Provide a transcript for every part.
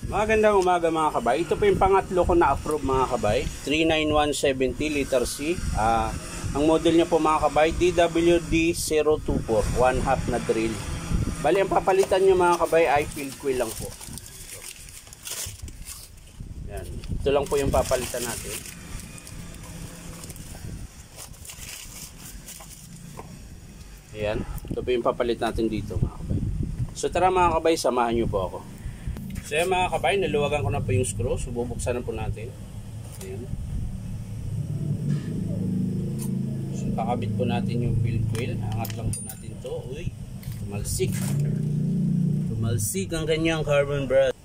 Magandang umaga mga kabay. Ito po yung pangatlo ko na approve mga kabay. 39170 liter C. Ang model niya po mga kabay, DWD024, 1/2 na drill. Bali ang papalitan niyo mga kabay ay field coil lang po. Yan. Ito lang po yung papalitan natin. Ayan. Ito po yung papalit natin dito mga kabay. So tara mga kabay, samahan niyo po ako. So yan mga kabay, naluwagan ko na po yung screw. So bubuksan na po natin. Ayan. So kakabit po natin yung field coil. Angat lang po natin to. Uy, tumalsik. Tumalsik ang kanyang carbon brush.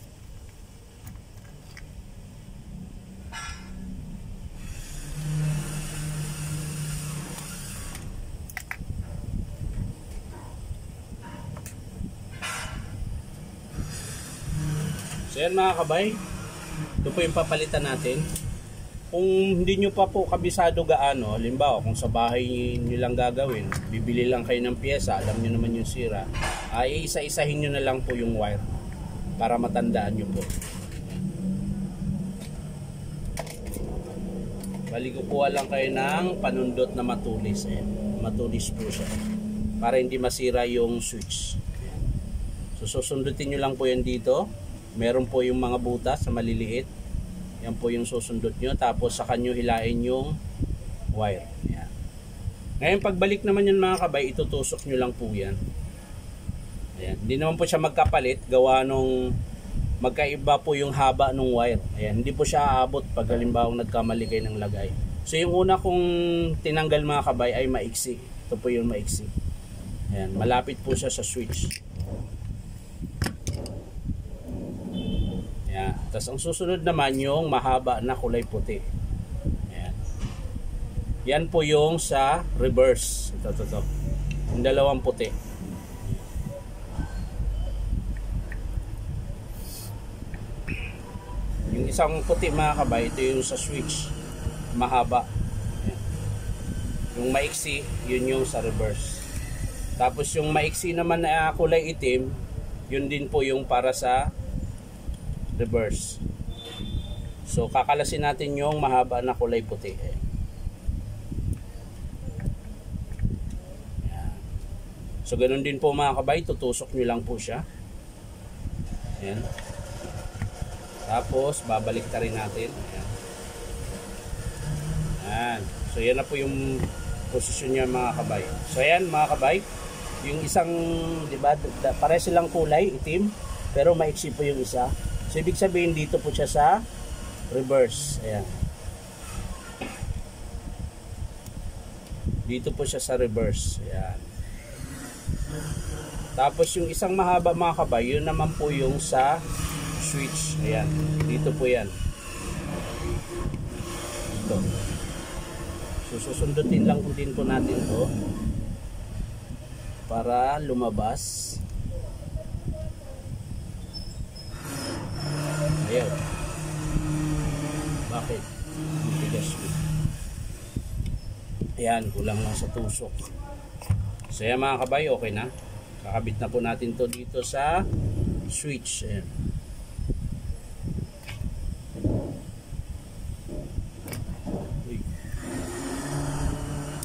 So yan mga kabay, ito po yung papalitan natin. Kung hindi nyo pa po kabisado gaano, halimbawa kung sa bahay nyo lang gagawin, bibili lang kayo ng pyesa, alam nyo naman yung sira, ay isa-isahin nyo na lang po yung wire para matandaan nyo po. Bali kukuha lang kayo ng panundot na matulis. Ayan. Matulis po siya para hindi masira yung switch. Ayan. So susundutin nyo lang po yan dito. Meron po yung mga butas na maliliit. Yan po yung susundot nyo. Tapos saka nyo hilain yung wire. Yan. Ngayon pagbalik naman yan mga kabay, itutusok nyo lang po yan. Ayan. Hindi naman po siya magkapalit. Gawa nung magkaiba po yung haba ng wire. Ayan. Hindi po siya aabot pag halimbawa nagkamali kayo ng lagay. So yung una kong tinanggal mga kabay ay maiksi. Ito po yung maiksi. Ayan. Malapit po siya sa switch. Ayan. Tapos ang susunod naman yung mahaba na kulay puti. Ayan. Yan po yung sa reverse. Ito. Yung dalawang puti. Yung isang puti mga kabay, ito yung sa switch. Mahaba. Ayan. Yung maiksi, yun yung sa reverse. Tapos yung maiksi naman na kulay itim, yun din po yung para sa reverse. So kakalasin natin yung mahaba na kulay puti. Ayan. So ganun din po mga kabay, tutusok nyo lang po siya. Ayan. Tapos babalik ta rin natin. Ayan. Ayan. So yan na po yung posisyon niya mga kabay. So ayan mga kabay, yung isang, diba, pare silang kulay itim pero maiksi po yung isa. So ibig sabihin dito po siya sa reverse. Ayan. Dito po siya sa reverse. Ayan. Tapos yung isang mahaba mga kabay, yun naman po yung sa switch. Ayan. Dito po yan. Ito. So susundutin lang din po natin to para lumabas. Ayan. Bakit? Matigas ko. Ayan, kulang lang sa tusok. So yan mga kabay, okay na. Kakabit na po natin to dito sa switch. Ayan.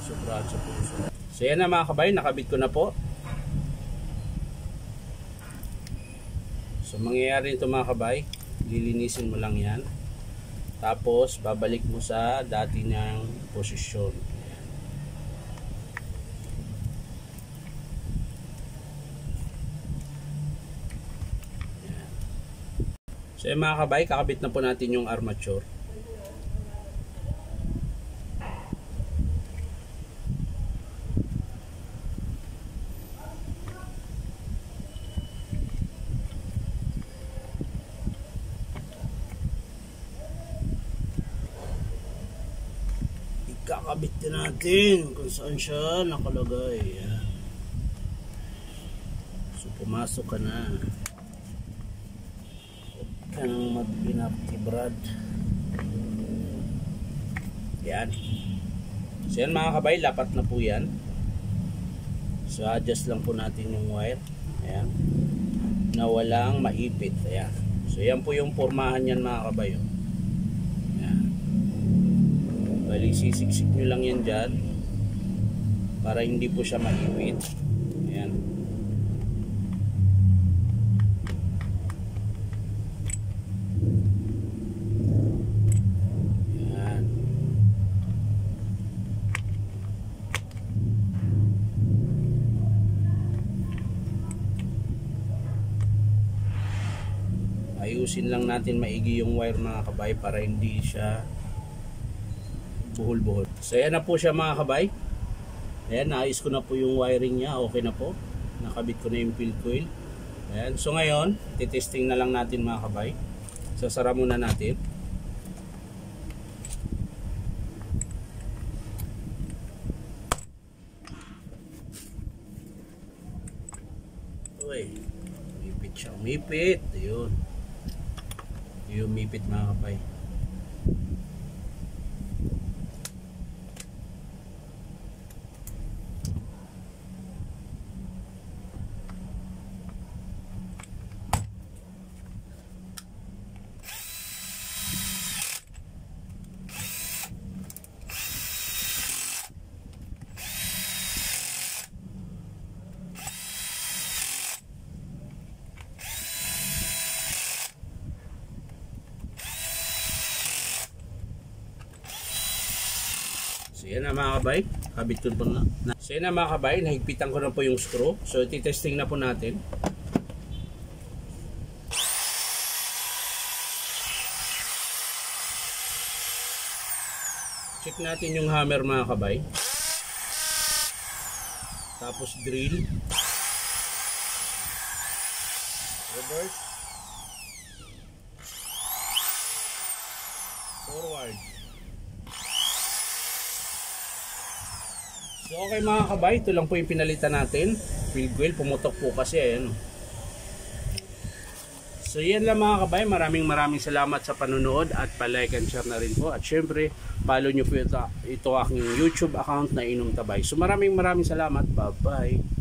Sobra sa puso. So yan na mga kabay, nakabit ko na po. So mangyayari ito mga kabay, lilinisin mo lang yan. Tapos babalik mo sa dati ng posisyon. Ayan. Ayan. So yan mga kabay, kakabit na po natin yung armature. Kakabit din natin kung saan siya nakalagay. Ayan. So pumasok ka na. Huwag ka nang mag-inaptibrad. Yan. So yan mga kabay, lapat na po yan. So adjust lang po natin yung wire. Ayan. Na walang maipit. Ayan. So So yan po yung pormahan yan mga kabayo. Yan. Bali sisiksik nyo lang yan dyan para hindi po siya maipit. Ayan. Ayan. Ayusin lang natin maigi yung wire mga kabay para hindi siya buhol-buhol. So ayan na po siya mga kabay. Ayan, naayos ko na po yung wiring niya. Okay na po. Nakabit ko na yung field coil. Ayan. So ngayon, titesting na lang natin mga kabay. Sasara muna natin. Uy, umipit siya. Umipit. Ayun. Yung umipit mga kabay. So yan na mga kabay, kabit ko po na. So yan na mga kabay, nahigpitan ko na po yung screw. So ititesting na po natin. Check natin yung hammer mga kabay. Tapos drill. Reverse. Forward. So okay mga kabay, ito lang po yung pinalitan natin. Field coil, pumutok po kasi ayan. So yan lang mga kabay, maraming salamat sa panunood at pa-like and share na rin po. At syempre, follow nyo po ito aking YouTube account na Inom Tabay. So maraming salamat, bye bye.